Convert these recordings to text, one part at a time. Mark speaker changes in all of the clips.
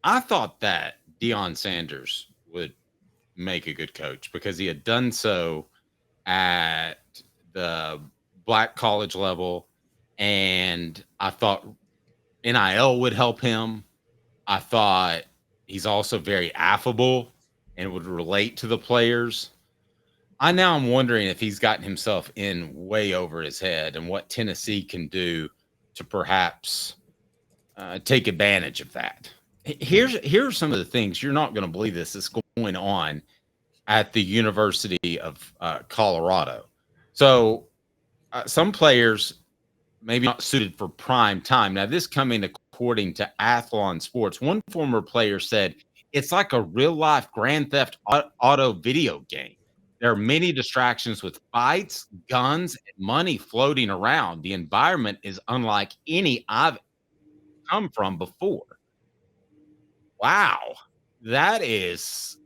Speaker 1: I thought that Deion Sanders would make a good coach because he had done so at the black college level. And I thought NIL would help him. I thought he's also very affable and would relate to the players. I'm wondering if he's gotten himself in way over his head and what Tennessee can do to perhaps take advantage of that. Here are some of the things you're not going to believe this is going on at the University of Colorado. So some players maybe not suited for prime time. Now, this coming according to Athlon Sports. One former player said, it's like a real life Grand Theft Auto video game. There are many distractions with fights, guns, and money floating around. The environment is unlike any I've come from before. Wow. That is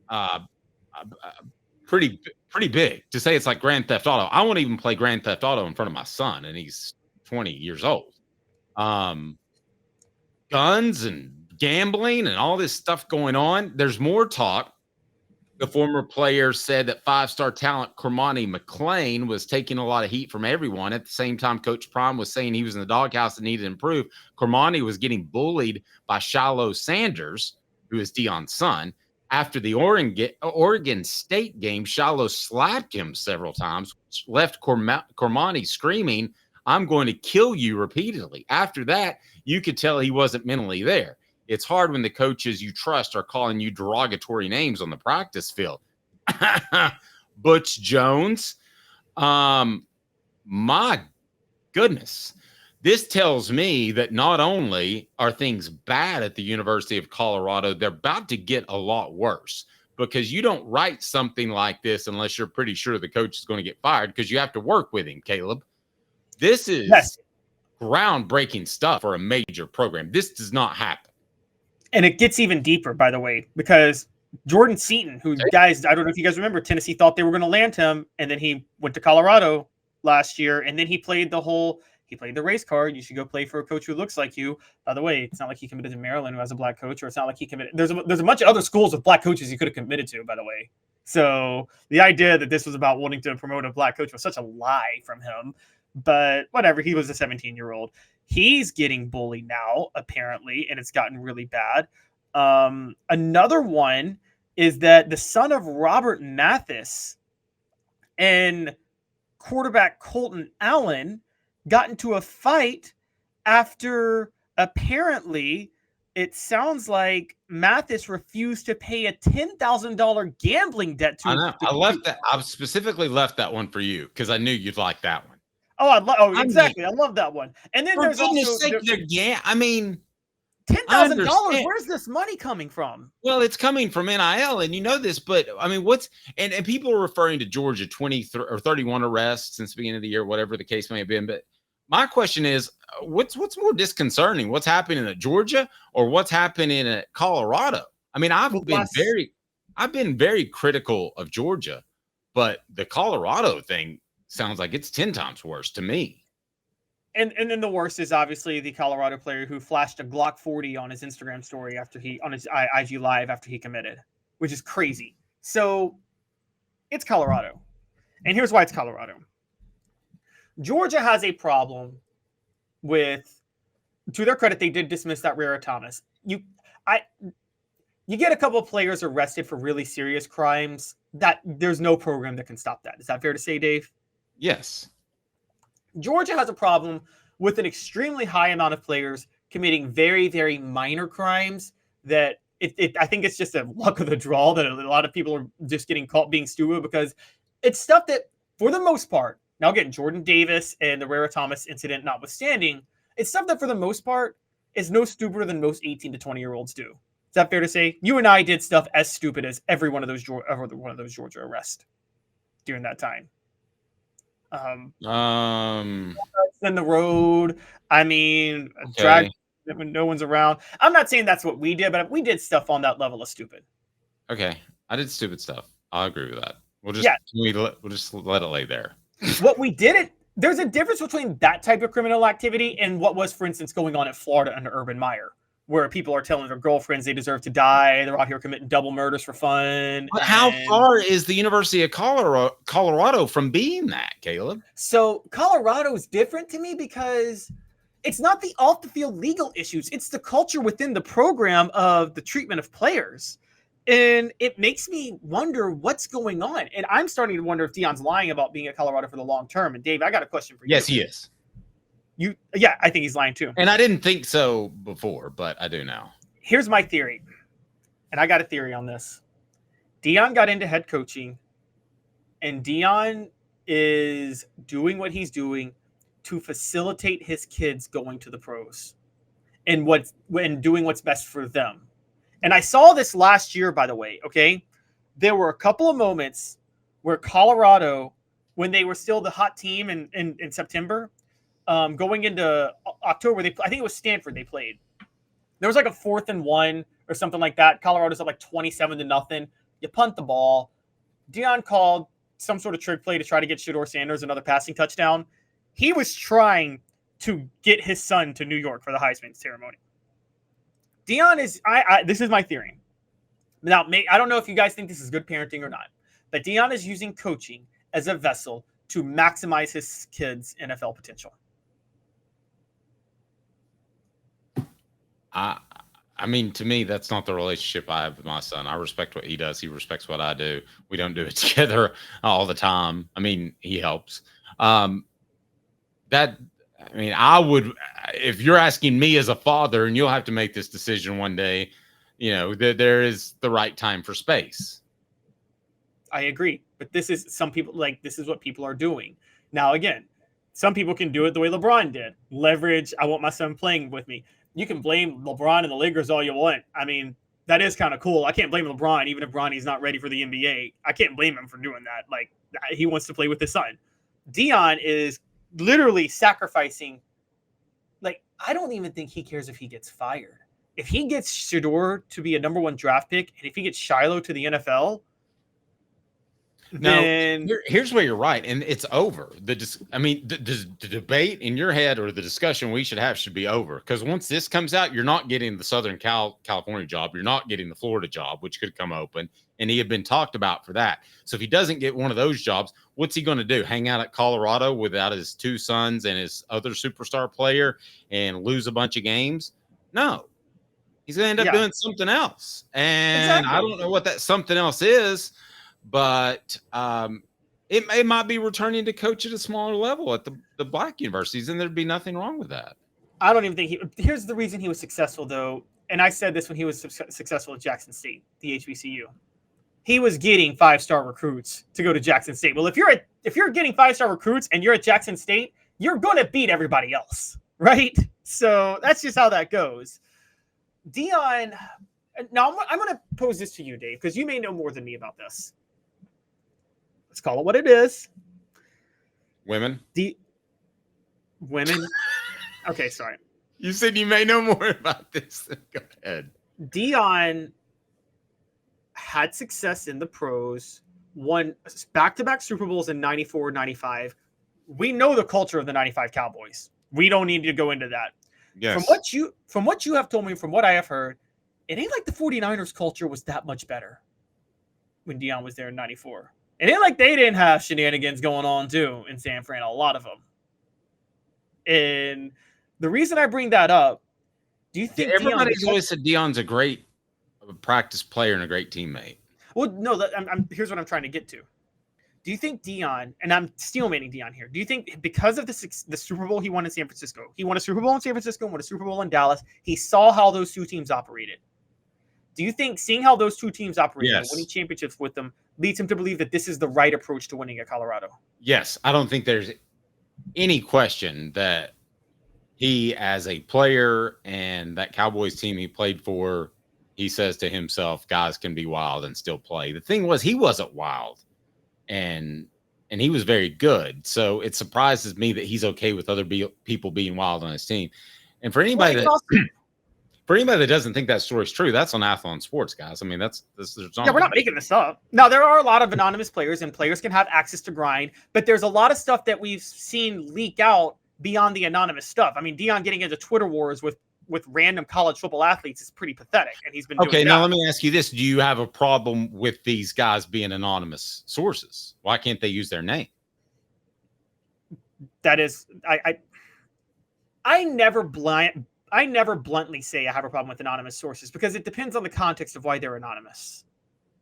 Speaker 1: pretty big to say it's like Grand Theft Auto. I won't even play Grand Theft Auto in front of my son, and he's 20 years old. Guns and gambling and all this stuff going on. There's more talk. The former player said that five-star talent Cormani McClain was taking a lot of heat from everyone. At the same time, Coach Prime was saying he was in the doghouse and needed to improve. Cormani was getting bullied by Shiloh Sanders, who is Deion's son. After the Oregon State game, Shiloh slapped him several times, which left Cormani screaming, I'm going to kill you repeatedly. After that, you could tell he wasn't mentally there. It's hard when the coaches you trust are calling you derogatory names on the practice field. Butch Jones. My goodness. This tells me that not only are things bad at the University of Colorado, they're about to get a lot worse, because you don't write something like this unless you're pretty sure the coach is going to get fired, because you have to work with him, Caleb. This is groundbreaking stuff for a major program. This does not happen.
Speaker 2: And it gets even deeper, by the way, because Jordan Seaton, who guys, I don't know if you guys remember, Tennessee thought they were going to land him, and then he went to Colorado last year, and then he played the race card. You should go play for a coach who looks like you. By the way, it's not like he committed to Maryland, who has a black coach, or it's not like he committed. There's a bunch of other schools with black coaches he could have committed to, by the way. So the idea that this was about wanting to promote a black coach was such a lie from him. But whatever, he was a 17-year-old. He's getting bullied now, apparently, and it's gotten really bad. Another one is that the son of Robert Mathis and quarterback Colton Allen got into a fight after apparently it sounds like Mathis refused to pay a $10,000 gambling debt to.
Speaker 1: I know. I left that. I specifically left that one for you because I knew you'd like that one.
Speaker 2: Oh, exactly. I love that one. And then there's also
Speaker 1: I mean,
Speaker 2: $10,000. Where's this money coming from?
Speaker 1: Well, it's coming from NIL, and you know this, but I mean, and people are referring to Georgia 20 or 31 arrests since the beginning of the year, whatever the case may have been. But my question is, what's more disconcerting? What's happening at Georgia or what's happening at Colorado? I mean, I've been very critical of Georgia, but the Colorado thing sounds like it's 10 times worse to me.
Speaker 2: And then the worst is obviously the Colorado player who flashed a Glock 40 on his Instagram story on his IG Live after he committed, which is crazy. So it's Colorado. And here's why it's Colorado. Georgia has a problem with, to their credit, they did dismiss that Rara Thomas. You get a couple of players arrested for really serious crimes, that there's no program that can stop that. Is that fair to say, Dave?
Speaker 1: Yes.
Speaker 2: Georgia has a problem with an extremely high amount of players committing very, very minor crimes that I think it's just a luck of the draw that a lot of people are just getting caught being stupid, because it's stuff that, for the most part, now again, Jordan Davis and the Rara Thomas incident notwithstanding, it's stuff that for the most part is no stupider than most 18 to 20-year-olds do. Is that fair to say? You and I did stuff as stupid as every one of those Georgia arrests during that time. In the road. I mean, drag when no one's around. I'm not saying that's what we did, but we did stuff on that level of stupid.
Speaker 1: Okay, I did stupid stuff. I'll agree with that. We'll just let it lay there.
Speaker 2: What we did there's a difference between that type of criminal activity and what was, for instance, going on at Florida under Urban Meyer. where people are telling their girlfriends they deserve to die. They're out here committing double murders for fun.
Speaker 1: But how far is the University of Colorado from being that, Caleb?
Speaker 2: So Colorado is different to me because it's not the off the field legal issues. It's the culture within the program of the treatment of players. And it makes me wonder what's going on. And I'm starting to wonder if Deion's lying about being at Colorado for the long term. And Dave, I got a question for you.
Speaker 1: Yes, he is.
Speaker 2: Yeah, I think he's lying too.
Speaker 1: And I didn't think so before, but I do now.
Speaker 2: Here's my theory. And I got a theory on this. Deion got into head coaching, and Deion is doing what he's doing to facilitate his kids going to the pros and doing what's best for them. And I saw this last year, by the way, okay? There were a couple of moments where Colorado, when they were still the hot team in September, going into October, I think it was Stanford they played. There was like a 4th and 1 or something like that. Colorado's up like 27-0. You punt the ball. Deion called some sort of trick play to try to get Shedeur Sanders another passing touchdown. He was trying to get his son to New York for the Heisman ceremony. Deion is, this is my theory. Now, I don't know if you guys think this is good parenting or not, but Deion is using coaching as a vessel to maximize his kids' NFL potential.
Speaker 1: I mean, to me, that's not the relationship I have with my son. I respect what he does. He respects what I do. We don't do it together all the time. I mean, he helps. I would, if you're asking me as a father, and you'll have to make this decision one day, there is the right time for space.
Speaker 2: I agree. But this is this is what people are doing. Now, again, some people can do it the way LeBron did. Leverage, I want my son playing with me. You can blame LeBron and the Lakers all you want. I mean, that is kind of cool. I can't blame LeBron, even if Bronny's not ready for the NBA. I can't blame him for doing that. Like, he wants to play with his son. Deion is literally sacrificing. Like, I don't even think he cares if he gets fired. If he gets Shedeur to be a number 1 draft pick, and if he gets Shiloh to the NFL, then
Speaker 1: here's where you're right, and it's over. The debate in your head, or the discussion we should have, should be over, because once this comes out, you're not getting the Southern California job, you're not getting the Florida job, which could come open, and he had been talked about for that. So if he doesn't get one of those jobs, what's he going to do? Hang out at Colorado without his 2 sons and his other superstar player and lose a bunch of games? No, he's going to end up doing something else, and exactly. I don't know what that something else is. But it might be returning to coach at a smaller level at the black universities, and there'd be nothing wrong with that.
Speaker 2: I don't even think here's the reason he was successful, though. And I said this when he was successful at Jackson State, the HBCU. He was getting 5-star recruits to go to Jackson State. Well, if you're getting 5-star recruits and you're at Jackson State, you're going to beat everybody else, right? So that's just how that goes. Deion, now I'm going to pose this to you, Dave, because you may know more than me about this. Let's call it what it is.
Speaker 1: Women.
Speaker 2: Women. Okay, sorry.
Speaker 1: You said you may know more about this. Go ahead.
Speaker 2: Deion had success in the pros, won back-to-back Super Bowls in 94, 95. We know the culture of the 95 Cowboys. We don't need to go into that.
Speaker 1: Yes.
Speaker 2: From what you have told me, from what I have heard, it ain't like the 49ers culture was that much better when Deion was there in 94. It ain't like they didn't have shenanigans going on, too, in San Fran, a lot of them. And the reason I bring that up, do you think
Speaker 1: everybody's always said Deion's a great practice player and a great teammate?
Speaker 2: Well, no, here's what I'm trying to get to. Do you think Deion, and I'm steelmaning Deion here, do you think because of the Super Bowl he won in San Francisco, he won a Super Bowl in San Francisco, won a Super Bowl in Dallas, he saw how those 2 teams operated. Do you think seeing how those 2 teams operated and winning championships with them leads him to believe that this is the right approach to winning at Colorado?
Speaker 1: Yes. I don't think there's any question that he, as a player and that Cowboys team he played for, he says to himself, guys can be wild and still play. The thing was, he wasn't wild, and he was very good. So it surprises me that he's okay with other people being wild on his team. And for anybody that doesn't think that story's true, that's on Athlon Sports, guys. I mean, we're
Speaker 2: not making this up. Now, there are a lot of anonymous players, and players can have access to grind, but there's a lot of stuff that we've seen leak out beyond the anonymous stuff. I mean, Deion getting into Twitter wars with with random college football athletes is pretty pathetic, and he's been
Speaker 1: okay.
Speaker 2: doing
Speaker 1: Now
Speaker 2: that.
Speaker 1: let me ask you this: do you have a problem with these guys being anonymous sources? Why can't they use their name?
Speaker 2: That is, I never bluntly say I have a problem with anonymous sources because it depends on the context of why they're anonymous.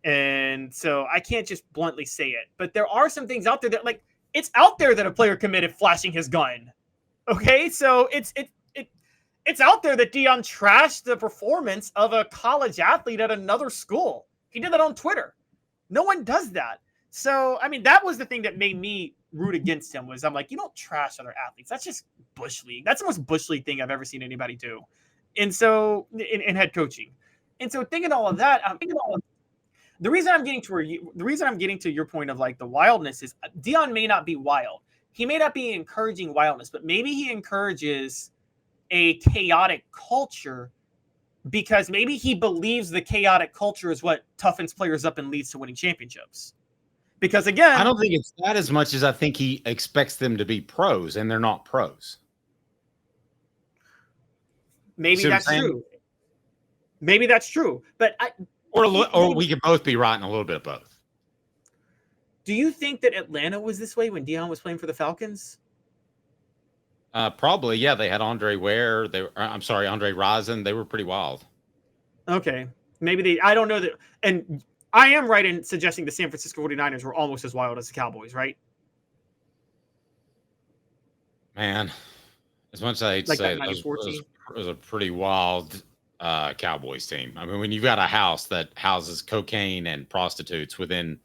Speaker 2: And so I can't just bluntly say it. But there are some things out there that, like, it's out there that a player committed flashing his gun. Okay? So it's out there that Deion trashed the performance of a college athlete at another school. He did that on Twitter. No one does that. So, I mean, that was the thing that made me root against him was I'm like, you don't trash other athletes. That's just Bush League. That's the most Bush League thing I've ever seen anybody do. And so in head coaching. And so thinking all of that, the reason I'm getting to your point of like the wildness is Deion may not be wild. He may not be encouraging wildness, but maybe he encourages a chaotic culture because maybe he believes the chaotic culture is what toughens players up and leads to winning championships. Because again,
Speaker 1: I don't think it's that as much as I think he expects them to be pros, and they're not pros.
Speaker 2: Maybe that's true. Maybe that's true. But
Speaker 1: or we could both be right in a little bit of both.
Speaker 2: Do you think that Atlanta was this way when Deion was playing for the Falcons?
Speaker 1: Probably, yeah. They had Andre Ware. Andre Rison. They were pretty wild.
Speaker 2: Okay. Maybe I don't know that. And I am right in suggesting the San Francisco 49ers were almost as wild as the Cowboys, right?
Speaker 1: Man, as much as I'd say it was a pretty wild Cowboys team. I mean, when you've got a house that houses cocaine and prostitutes within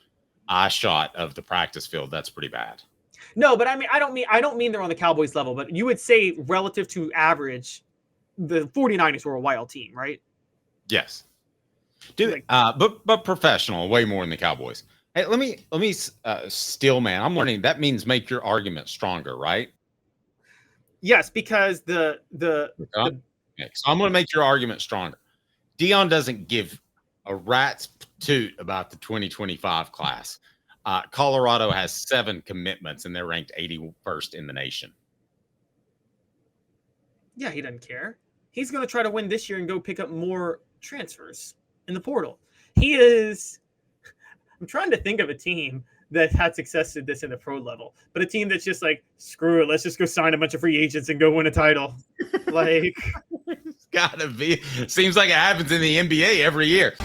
Speaker 1: eye shot of the practice field, that's pretty bad.
Speaker 2: No, but I mean, I don't mean they're on the Cowboys level, but you would say relative to average, the 49ers were a wild team, right?
Speaker 1: Yes. But professional, way more than the Cowboys. Hey, let me steal, man. I'm learning that means make your argument stronger, right?
Speaker 2: Yes, because so
Speaker 1: I'm going to make your argument stronger. Deion doesn't give a rat's toot about the 2025 class. Colorado has 7 commitments, and they're ranked 81st in the nation.
Speaker 2: Yeah, he doesn't care. He's going to try to win this year and go pick up more transfers in the portal. I'm trying to think of a team that had success at this in the pro level, but a team that's just like, screw it, let's just go sign a bunch of free agents and go win a title. Like,
Speaker 1: it's gotta be. Seems like it happens in the NBA every year.